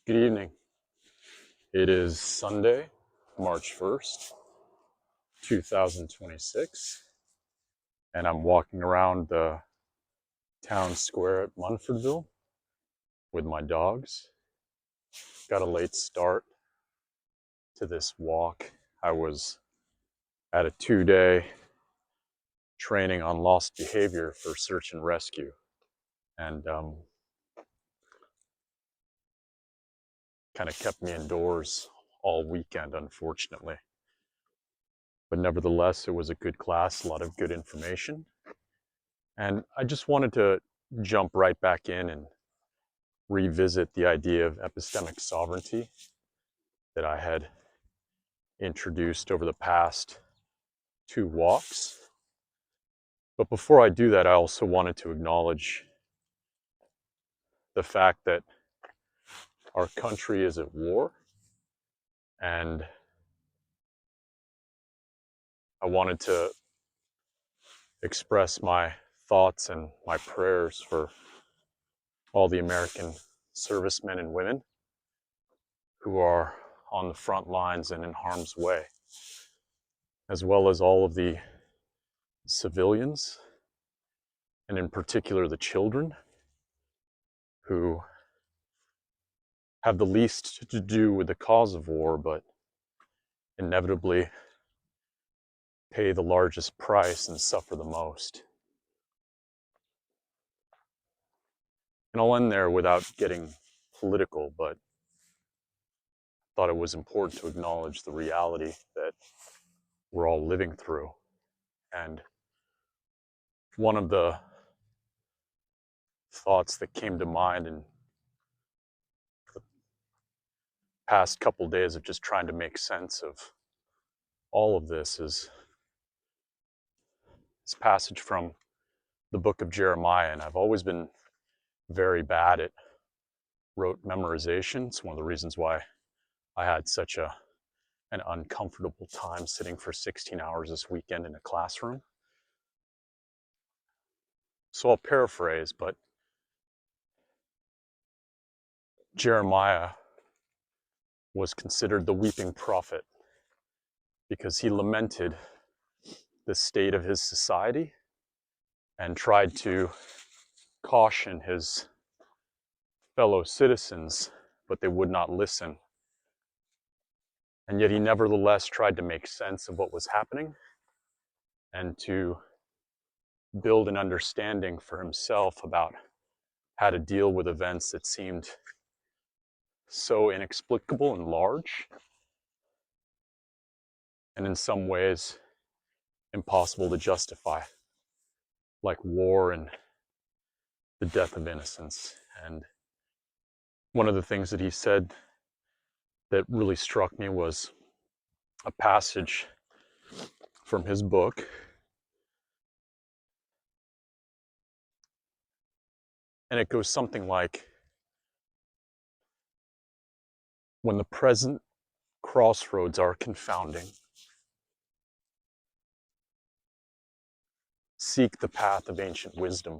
Good evening. It is Sunday, March 1st, 2026, and I'm walking around the town square at Munfordville with my dogs. Got a late start to this walk. I was at a 2-day training on lost behavior for search and rescue, and kind of kept me indoors all weekend, unfortunately. But nevertheless, it was a good class, a lot of good information. And I just wanted to jump right back in and revisit the idea of epistemic sovereignty that I had introduced over the past 2 walks. But before I do that, I also wanted to acknowledge the fact that our country is at war, and I wanted to express my thoughts and my prayers for all the American servicemen and women who are on the front lines and in harm's way, as well as all of the civilians, and in particular the children, who have the least to do with the cause of war, but inevitably pay the largest price and suffer the most. And I'll end there without getting political, but I thought it was important to acknowledge the reality that we're all living through. And one of the thoughts that came to mind in the past couple days of just trying to make sense of all of this is this passage from the book of Jeremiah. And I've always been very bad at rote memorization. It's one of the reasons why I had such an uncomfortable time sitting for 16 hours this weekend in a classroom. So I'll paraphrase, but Jeremiah was considered the weeping prophet because he lamented the state of his society and tried to caution his fellow citizens, but they would not listen. And yet he nevertheless tried to make sense of what was happening and to build an understanding for himself about how to deal with events that seemed so inexplicable and large, and in some ways impossible to justify, like war and the death of innocence. And one of the things that he said that really struck me was a passage from his book. And it goes something like, when the present crossroads are confounding, seek the path of ancient wisdom.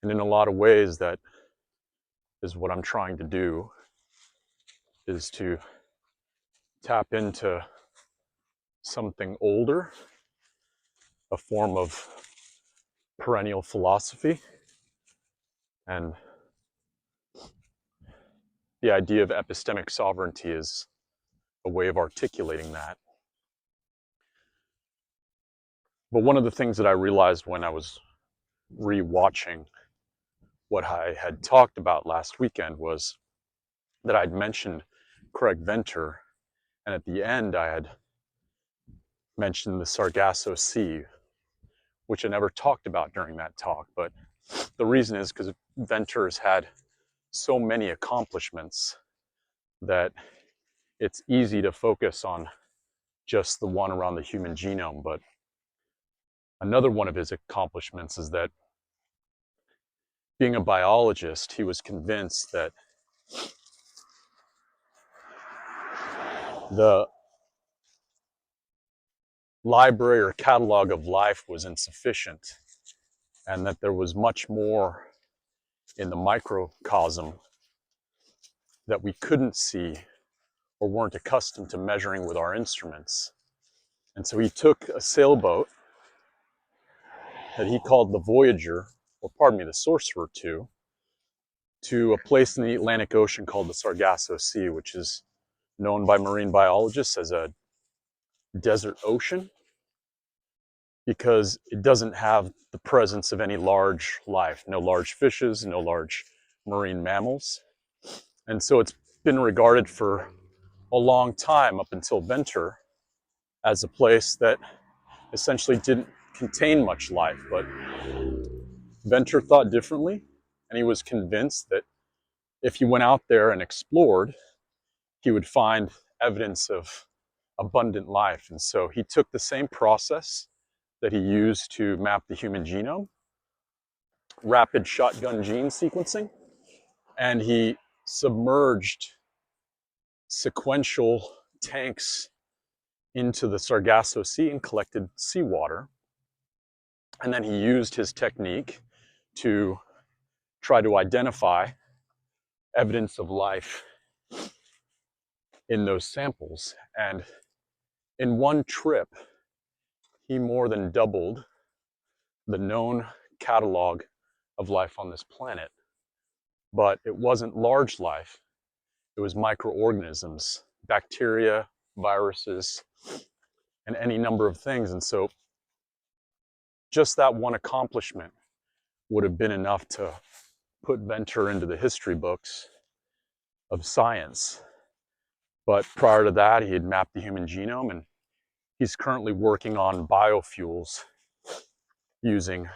And in a lot of ways, that is what I'm trying to do, is to tap into something older, a form of perennial philosophy, and the idea of epistemic sovereignty is a way of articulating that. But one of the things that I realized when I was re-watching what I had talked about last weekend was that I'd mentioned Craig Venter, and at the end I had mentioned the Sargasso Sea, which I never talked about during that talk. But the reason is because Venter has had so many accomplishments that it's easy to focus on just the one around the human genome. But another one of his accomplishments is that, being a biologist, he was convinced that the library or catalog of life was insufficient, and that there was much more in the microcosm that we couldn't see or weren't accustomed to measuring with our instruments. And so he took a sailboat that he called the Voyager, or pardon me, the Sorcerer, to a place in the Atlantic Ocean called the Sargasso Sea, which is known by marine biologists as a desert ocean because it doesn't have the presence of any large life, no large fishes, no large marine mammals. And so it's been regarded for a long time, up until Venter, as a place that essentially didn't contain much life. But Venter thought differently, and he was convinced that if he went out there and explored, he would find evidence of abundant life. And so he took the same process that he used to map the human genome, rapid shotgun gene sequencing, and he submerged sequential tanks into the Sargasso Sea and collected seawater. And then he used his technique to try to identify evidence of life in those samples. And in one trip, he more than doubled the known catalog of life on this planet. But it wasn't large life, it was microorganisms, bacteria, viruses, and any number of things. And so just that one accomplishment would have been enough to put Venter into the history books of science. But prior to that, he had mapped the human genome, and he's currently working on biofuels using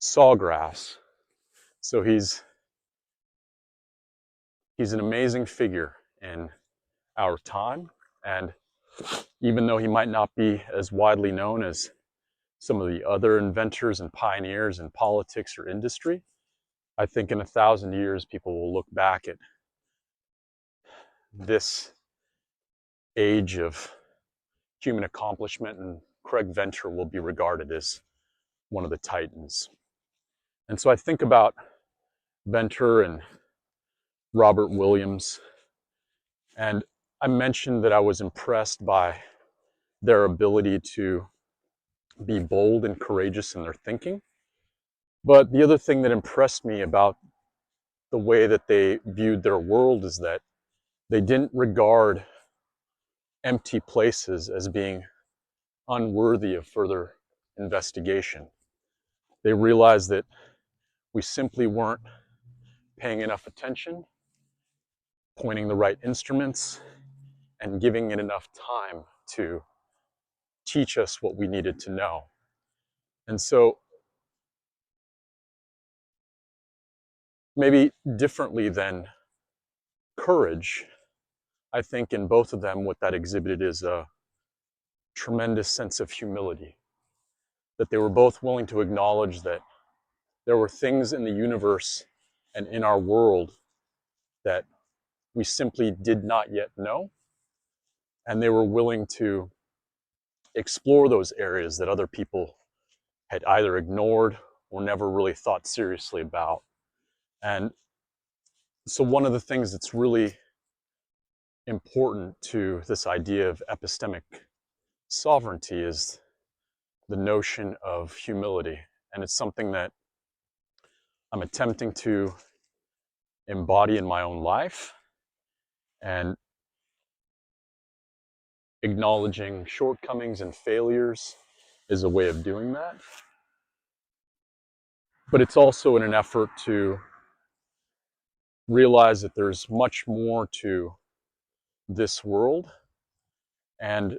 sawgrass. So he's an amazing figure in our time. And even though he might not be as widely known as some of the other inventors and pioneers in politics or industry, I think in 1,000 years, people will look back at this age of human accomplishment, and Craig Venter will be regarded as one of the titans. And so I think about Venter and Robert Williams, and I mentioned that I was impressed by their ability to be bold and courageous in their thinking. But the other thing that impressed me about the way that they viewed their world is that they didn't regard empty places as being unworthy of further investigation. They realized that we simply weren't paying enough attention, pointing the right instruments, and giving it enough time to teach us what we needed to know. And so, maybe differently than courage, I think in both of them what that exhibited is a tremendous sense of humility. That they were both willing to acknowledge that there were things in the universe and in our world that we simply did not yet know. And they were willing to explore those areas that other people had either ignored or never really thought seriously about. And so one of the things that's really important to this idea of epistemic sovereignty is the notion of humility. And it's something that I'm attempting to embody in my own life, and acknowledging shortcomings and failures is a way of doing that. But it's also in an effort to realize that there's much more to this world and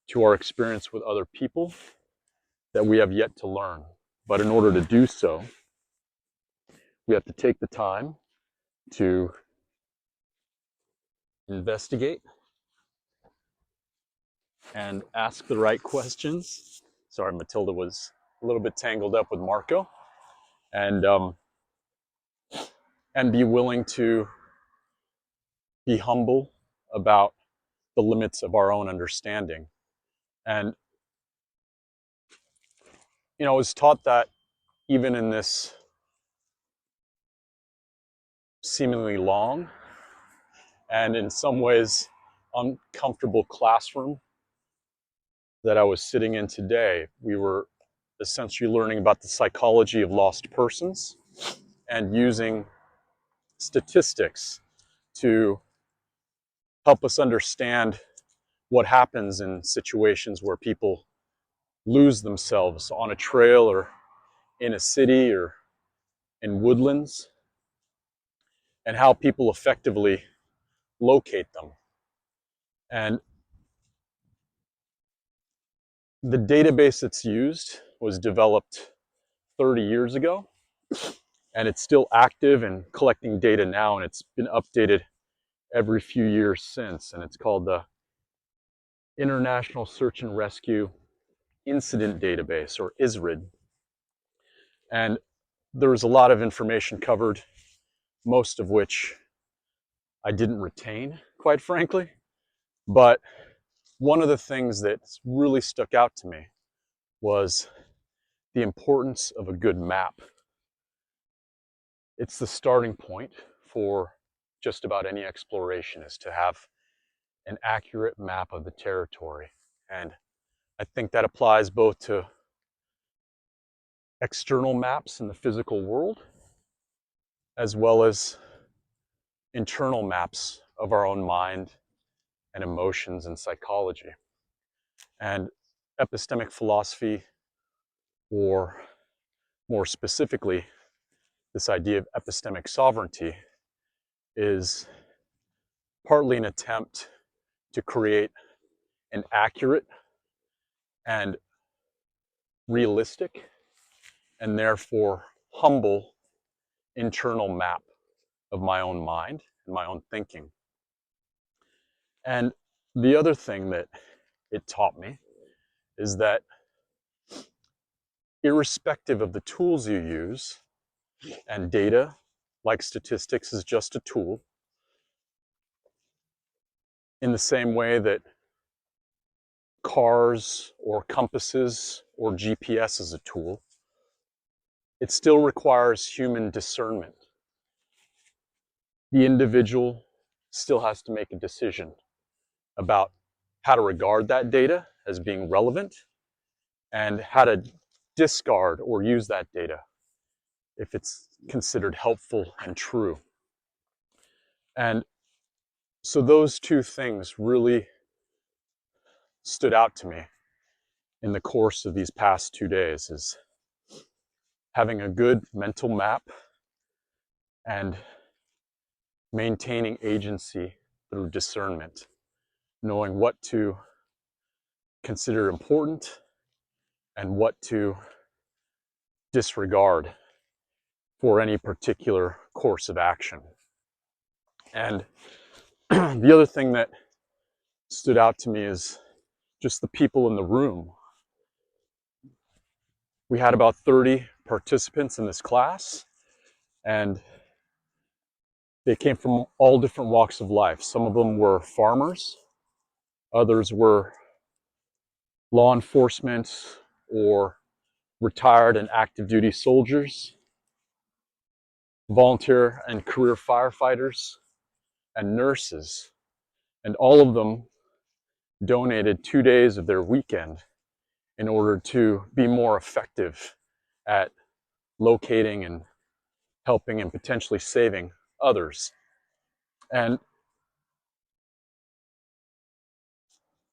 to our experience with other people that we have yet to learn. But in order to do so, we have to take the time to investigate and ask the right questions. Sorry, Matilda was a little bit tangled up with Marco. And be willing to be humble about the limits of our own understanding. And, I was taught that even in this seemingly long and in some ways uncomfortable classroom that I was sitting in today. We were essentially learning about the psychology of lost persons and using statistics to help us understand what happens in situations where people lose themselves on a trail or in a city or in woodlands, and how people effectively locate them. And the database that's used was developed 30 years ago, and it's still active and collecting data now, and it's been updated every few years since, and it's called the International Search and Rescue Incident Database, or ISRID. And there was a lot of information covered, most of which I didn't retain, quite frankly. But one of the things that really stuck out to me was the importance of a good map. It's the starting point for just about any exploration, is to have an accurate map of the territory. And I think that applies both to external maps in the physical world, as well as internal maps of our own mind and emotions and psychology. And epistemic philosophy, or more specifically, this idea of epistemic sovereignty, is partly an attempt to create an accurate and realistic and therefore humble internal map of my own mind and my own thinking. And the other thing that it taught me is that irrespective of the tools you use, and data, like statistics, is just a tool, in the same way that cars or compasses or GPS is a tool, it still requires human discernment. The individual still has to make a decision about how to regard that data as being relevant and how to discard or use that data if it's considered helpful and true. And so those two things really stood out to me in the course of these past 2 days, is having a good mental map and maintaining agency through discernment, knowing what to consider important and what to disregard for any particular course of action. And the other thing that stood out to me is just the people in the room. We had about 30 participants in this class, and they came from all different walks of life. Some of them were farmers, others were law enforcement or retired and active duty soldiers, volunteer and career firefighters, and nurses. And all of them donated 2 days of their weekend in order to be more effective at locating and helping and potentially saving others. And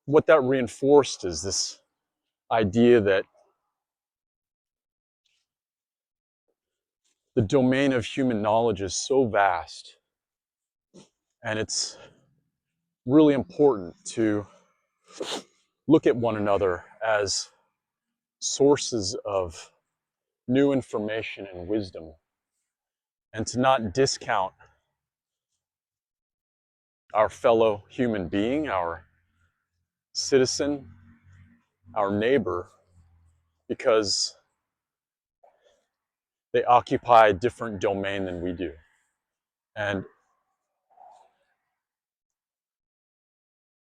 what that reinforced is this idea that the domain of human knowledge is so vast, and it's really important to look at one another as sources of new information and wisdom, and to not discount our fellow human being, our citizen, our neighbor, because they occupy a different domain than we do. And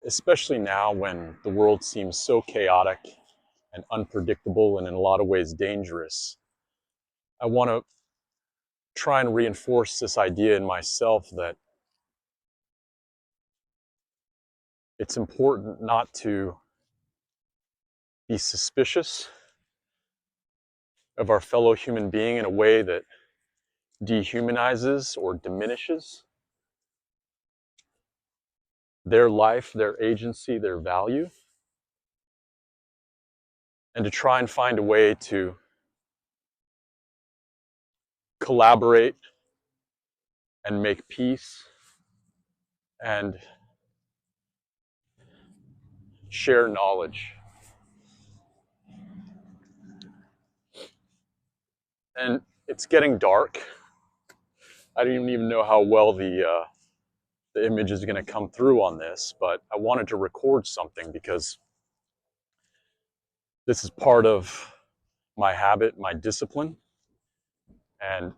especially now when the world seems so chaotic and unpredictable and in a lot of ways dangerous, I want to try and reinforce this idea in myself that it's important not to be suspicious of our fellow human being in a way that dehumanizes or diminishes their life, their agency, their value, and to try and find a way to collaborate and make peace and share knowledge. And it's getting dark. I don't even know how well the image is going to come through on this, but I wanted to record something because this is part of my habit, my discipline. And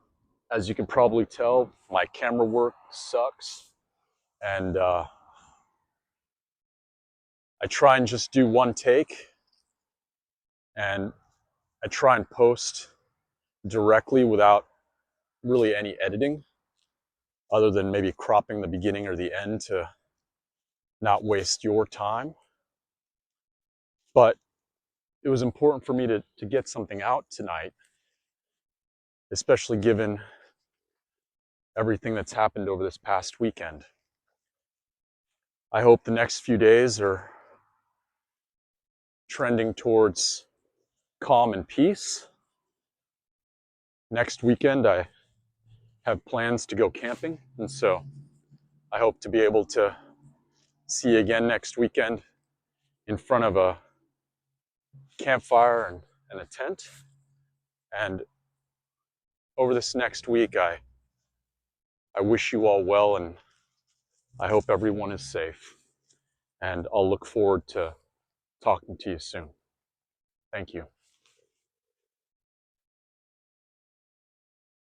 as you can probably tell, my camera work sucks. And I try and just do one take. And I try and post directly without really any editing, other than maybe cropping the beginning or the end to not waste your time. But it was important for me to get something out tonight, especially given everything that's happened over this past weekend. I hope the next few days are trending towards calm and peace. Next weekend, I have plans to go camping, and so I hope to be able to see you again next weekend in front of a campfire and a tent. And over this next week, I wish you all well, and I hope everyone is safe. And I'll look forward to talking to you soon. Thank you.